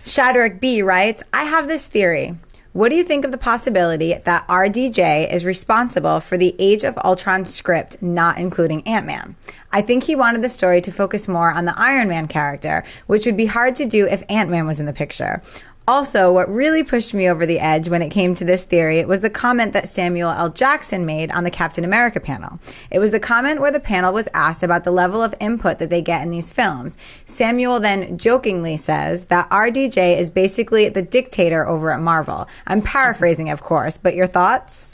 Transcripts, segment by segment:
Shadrick B writes, I have this theory. What do you think of the possibility that RDJ is responsible for the Age of Ultron script not including Ant-Man? I think he wanted the story to focus more on the Iron Man character, which would be hard to do if Ant-Man was in the picture. Also, what really pushed me over the edge when it came to this theory was the comment that Samuel L. Jackson made on the Captain America panel. It was the comment where the panel was asked about the level of input that they get in these films. Samuel then jokingly says that RDJ is basically the dictator over at Marvel. I'm paraphrasing, of course, but your thoughts?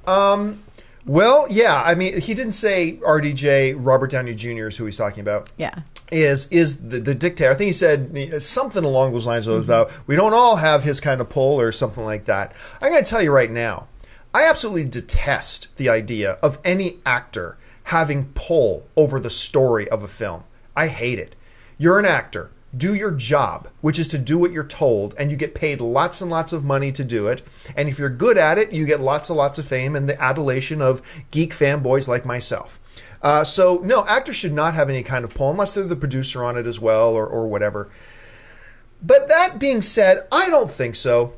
Well, yeah. I mean, he didn't say RDJ, Robert Downey Jr. is who he's talking about. Yeah. Is the dictator. I think he said something along those lines about we don't all have his kind of pull or something like that. I got to tell you right now, I absolutely detest the idea of any actor having pull over the story of a film. I hate it. You're an actor. Do your job, which is to do what you're told, and you get paid lots and lots of money to do it. And if you're good at it, you get lots and lots of fame and the adulation of geek fanboys like myself. So, no, actors should not have any kind of pull unless they're the producer on it as well or whatever. But that being said, I don't think so.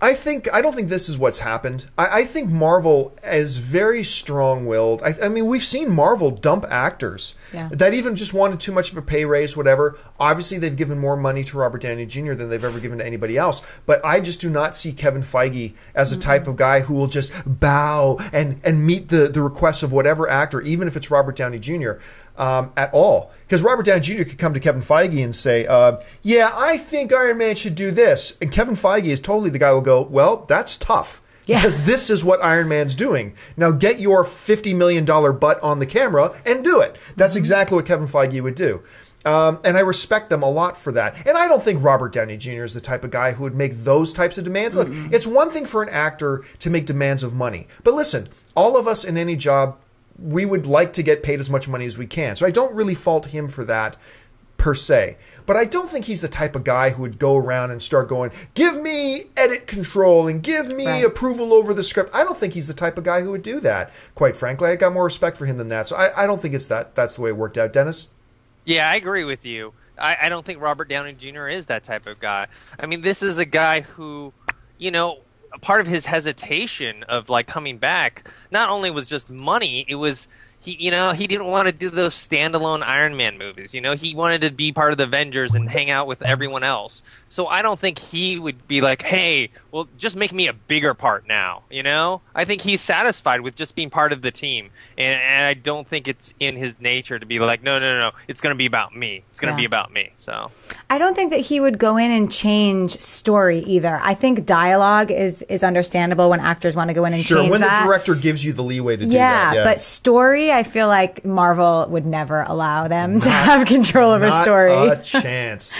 I don't think this is what's happened. I think Marvel is very strong-willed. I mean, we've seen Marvel dump actors that even just wanted too much of a pay raise, whatever. Obviously, they've given more money to Robert Downey Jr. than they've ever given to anybody else. But I just do not see Kevin Feige as a type of guy who will just bow and meet the requests of whatever actor, even if it's Robert Downey Jr., at all. Because Robert Downey Jr. could come to Kevin Feige and say, yeah, I think Iron Man should do this. And Kevin Feige is totally the guy who will go, well, that's tough. Yeah. Because this is what Iron Man's doing. Now get your $50 million butt on the camera and do it. That's exactly what Kevin Feige would do. And I respect them a lot for that. And I don't think Robert Downey Jr. is the type of guy who would make those types of demands. Look, it's one thing for an actor to make demands of money. But listen, all of us in any job, we would like to get paid as much money as we can. So I don't really fault him for that per se. But I don't think he's the type of guy who would go around and start going, give me edit control and give me approval over the script. I don't think he's the type of guy who would do that, quite frankly. I got more respect for him than that. So I don't think that's the way it worked out. Dennis? Yeah, I agree with you. I don't think Robert Downey Jr. is that type of guy. I mean, this is a guy who, a part of his hesitation of like coming back not only was just money, it was he didn't want to do those standalone Iron Man movies. He wanted to be part of the Avengers and hang out with everyone else. So I don't think he would be like, hey, well, just make me a bigger part now. I think he's satisfied with just being part of the team, and I don't think it's in his nature to be like, no, it's going to be about me. It's going to be about me. So I don't think that he would go in and change story either. I think dialogue is understandable when actors want to go in and change when that. The director gives you the leeway to do that. Yeah, but story, I feel like Marvel would never allow them to have control over story. Not a chance.